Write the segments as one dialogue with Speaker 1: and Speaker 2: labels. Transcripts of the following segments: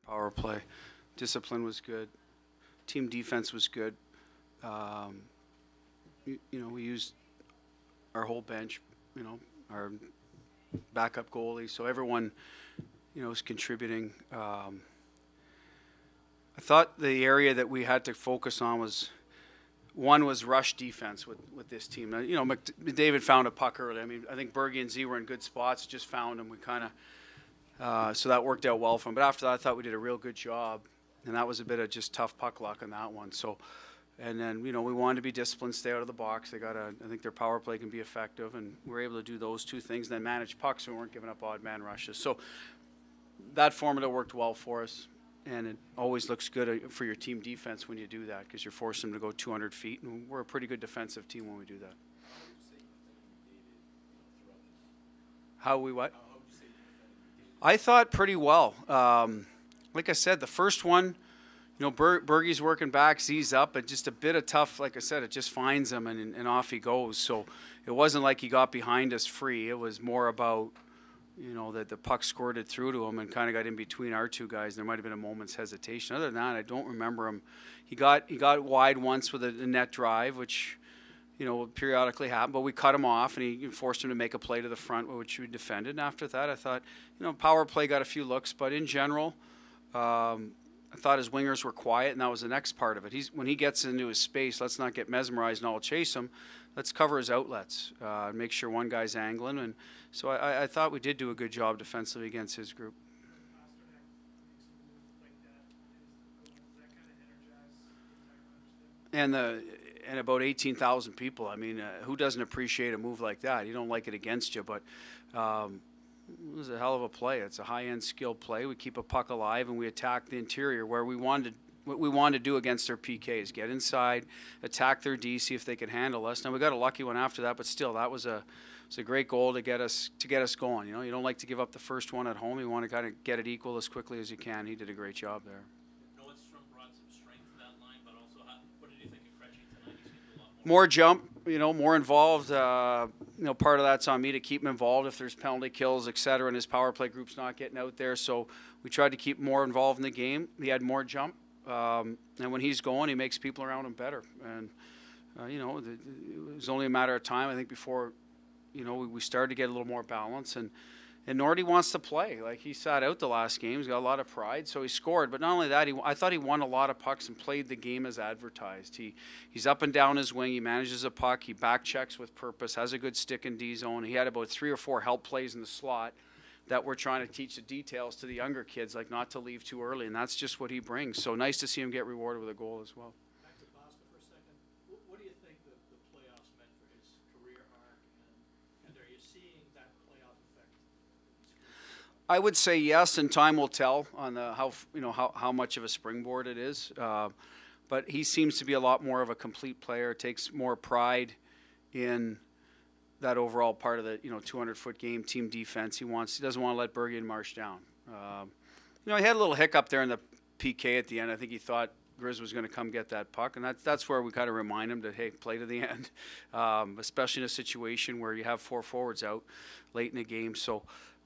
Speaker 1: power play. Discipline was good. Team defense was good. Um, we used our whole bench, our backup goalie. So everyone, was contributing. I thought the area that we had to focus on was rush defense with this team. McDavid found a puck early. I mean, I think Bergie and Z were in good spots. Just found them. We kind of so that worked out well for them. But after that, I thought we did a real good job, and that was a bit of just tough puck luck on that one. So, and then we wanted to be disciplined, stay out of the box. I think their power play can be effective, and we were able to do those two things. And then manage pucks, and we weren't giving up odd man rushes. So that formula worked well for us. And it always looks good for your team defense when you do that because you're forcing them to go 200 feet. And we're a pretty good defensive team when we do that. How we what? I thought pretty well. Like I said, the first one, Bergie's working back, Z's up, but just a bit of tough, like I said, it just finds him and off he goes. So it wasn't like he got behind us free. It was more about that the puck squirted through to him and kind of got in between our two guys. There might have been a moment's hesitation. Other than that, I don't remember him. He got wide once with a net drive, which, periodically happened, but we cut him off and he forced him to make a play to the front, which we defended. And after that, I thought, power play got a few looks, but in general, I thought his wingers were quiet, and that was the next part of it. When he gets into his space, let's not get mesmerized and all chase him. Let's cover his outlets, make sure one guy's angling. And so I thought we did do a good job defensively against his group. And about 18,000 people. I mean, who doesn't appreciate a move like that? You don't like it against you, but it was a hell of a play. It's a high-end skilled play. We keep a puck alive, and we attack the interior where what we wanted to do against their PKs, get inside, attack their D, see if they could handle us. Now we got a lucky one after that, but still, that was a great goal to get us going. You don't like to give up the first one at home. You want to kind of get it equal as quickly as you can. He did a great job there.
Speaker 2: Nordstrom brought some strength to that line, but also, what did you think of Krejci tonight? He seemed a lot
Speaker 1: more jump, more involved. Part of that's on me to keep him involved if there's penalty kills, et cetera, and his power play group's not getting out there. So we tried to keep more involved in the game. He had more jump. And when he's going, he makes people around him better. And, it was only a matter of time, I think, before, we started to get a little more balance. And Nordy wants to play. Like, he sat out the last game. He's got a lot of pride, so he scored. But not only that, I thought he won a lot of pucks and played the game as advertised. He's up and down his wing. He manages a puck. He back checks with purpose, has a good stick in D zone. He had about 3 or 4 help plays in the slot that we're trying to teach the details to the younger kids, like not to leave too early, and that's just what he brings. So nice to see him get rewarded with a goal as well.
Speaker 2: Back to Pasta for a second. What do you think the playoffs meant for his career arc, and are you seeing that playoff effect?
Speaker 1: I would say yes, and time will tell on how much of a springboard it is. But he seems to be a lot more of a complete player, takes more pride in that overall part of the 200-foot game, team defense. He doesn't want to let Bergie and Marsh down. He had a little hiccup there in the PK at the end. I think he thought Grizz was going to come get that puck, and that's where we kind of remind him that, hey, play to the end, especially in a situation where you have 4 forwards out late in the game. So,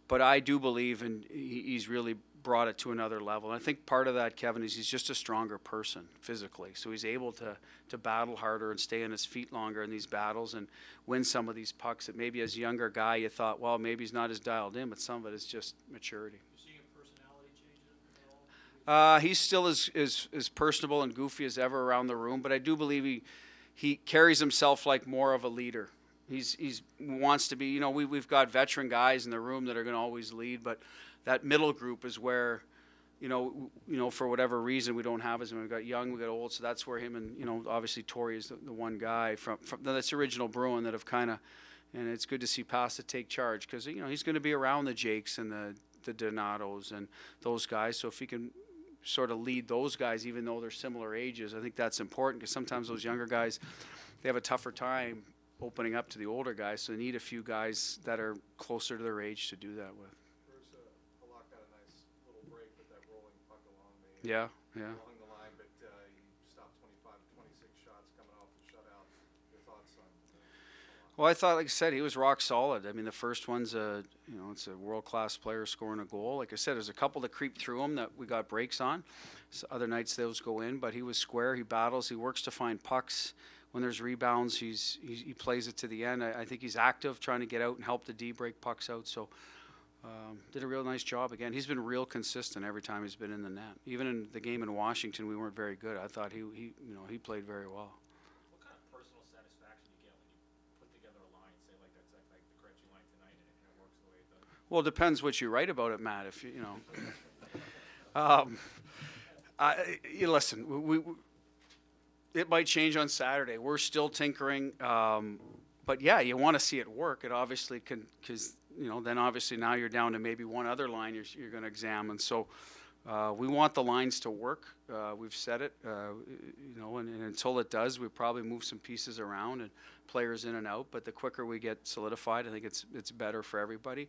Speaker 1: but I do believe, and he's really brought it to another level. And I think part of that, Kevin, is he's just a stronger person physically. So he's able to battle harder and stay on his feet longer in these battles and win some of these pucks that maybe as a younger guy you thought, well, maybe he's not as dialed in, but some of it is just maturity.
Speaker 2: You seeing a personality change at all?
Speaker 1: He's still as personable and goofy as ever around the room, but I do believe he carries himself like more of a leader. He wants to be, we've got veteran guys in the room that are going to always lead, but that middle group is where, for whatever reason we don't have as many. We've got young, we've got old, so that's where him and, obviously Torrey is the one guy from this original Bruin that have kind of, and it's good to see Pasta take charge because, he's going to be around the Jakes and the Donatos and those guys. So if he can sort of lead those guys, even though they're similar ages, I think that's important because sometimes those younger guys, they have a tougher time opening up to the older guys. So they need a few guys that are closer to their age to do that with. Yeah.
Speaker 3: Along the line, but he stopped 25 to 26 shots coming off the shutout. Your thoughts on
Speaker 1: Well, I thought, like I said, he was rock solid. I mean, the first one's it's a world-class player scoring a goal. Like I said, there's a couple that creep through him that we got breaks on. So other nights those go in, but he was square. He battles. He works to find pucks. When there's rebounds, he plays it to the end. I think he's active, trying to get out and help the D break pucks out. So did a real nice job again. He's been real consistent every time he's been in the net. Even in the game in Washington, we weren't very good. I thought he played very well.
Speaker 3: What kind of personal satisfaction do you get when you put together a line, say like that's like the Krejci line tonight, and it works the way it does?
Speaker 1: Well, it depends what you write about it, Matt. If you know, you listen. It might change on Saturday. We're still tinkering, but yeah, you want to see it work. It obviously can, because then obviously now you're down to maybe one other line you're going to examine. So we want the lines to work. We've said it, and until it does, we probably move some pieces around and players in and out. But the quicker we get solidified, I think it's better for everybody.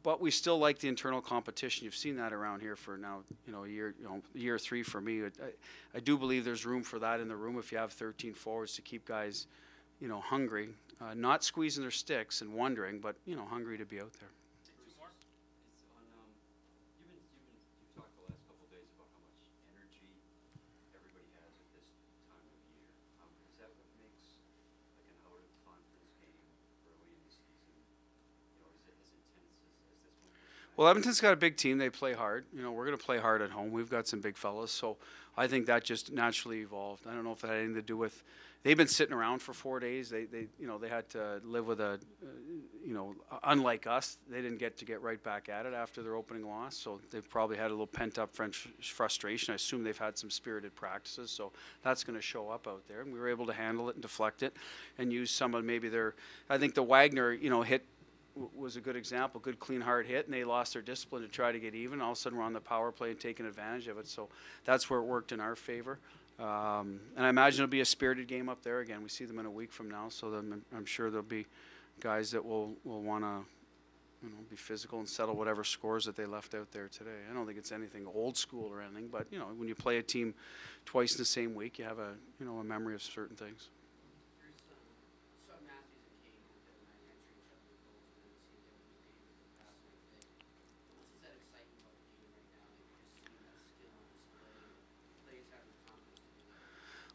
Speaker 1: But we still like the internal competition. You've seen that around here for now, year 3 for me. I do believe there's room for that in the room if you have 13 forwards to keep guys, hungry, not squeezing their sticks and wondering, but hungry to be out there.
Speaker 4: You've talked the last couple of days about how much energy everybody has at this time of year. Is that what makes like an out of conference game early in the season? Is it as intense as this one?
Speaker 1: Well, Edmonton's got a big team. They play hard. We're going to play hard at home. We've got some big fellas, so I think that just naturally evolved. I don't know if that had anything to do with they've been sitting around for 4 days. They had to live with unlike us, they didn't get right back at it after their opening loss. So they've probably had a little pent up frustration. I assume they've had some spirited practices, so that's going to show up out there. And we were able to handle it and deflect it, and use some of maybe their. I think the Wagner hit was a good example, good clean hard hit, and they lost their discipline to try to get even. All of a sudden we're on the power play and taking advantage of it. So that's where it worked in our favor. And I imagine it'll be a spirited game up there again. We see them in a week from now, so I'm sure there'll be guys that will want to be physical and settle whatever scores that they left out there today. I don't think it's anything old school or anything, but when you play a team twice in the same week, you have a memory of certain things.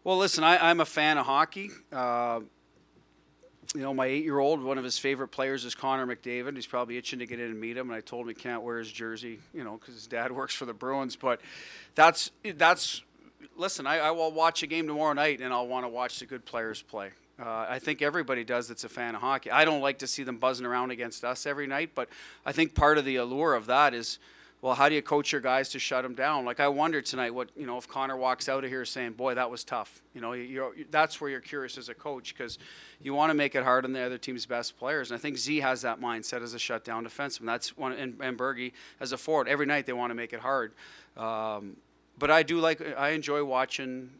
Speaker 1: Well, listen, I'm a fan of hockey. My 8-year-old, one of his favorite players is Connor McDavid. He's probably itching to get in and meet him, and I told him he can't wear his jersey, because his dad works for the Bruins. But that's listen, I will watch a game tomorrow night, and I'll want to watch the good players play. I think everybody does that's a fan of hockey. I don't like to see them buzzing around against us every night, but I think part of the allure of that is, well, how do you coach your guys to shut them down? Like I wonder tonight, if Connor walks out of here saying, "Boy, that was tough." That's where you're curious as a coach, because you want to make it hard on the other team's best players. And I think Z has that mindset as a shutdown defenseman. That's one, and Bergie as a forward. Every night they want to make it hard. But I enjoy watching.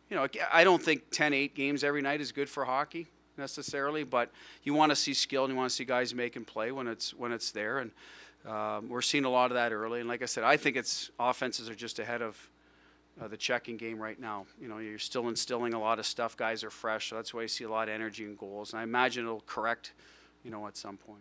Speaker 1: I don't think 10-8 games every night is good for hockey necessarily, but you want to see skill and you want to see guys making play when it's there. And we're seeing a lot of that early, and like I said, I think offenses are just ahead of the checking game right now. You're still instilling a lot of stuff. Guys are fresh, so that's why you see a lot of energy and goals. And I imagine it'll correct, at some point.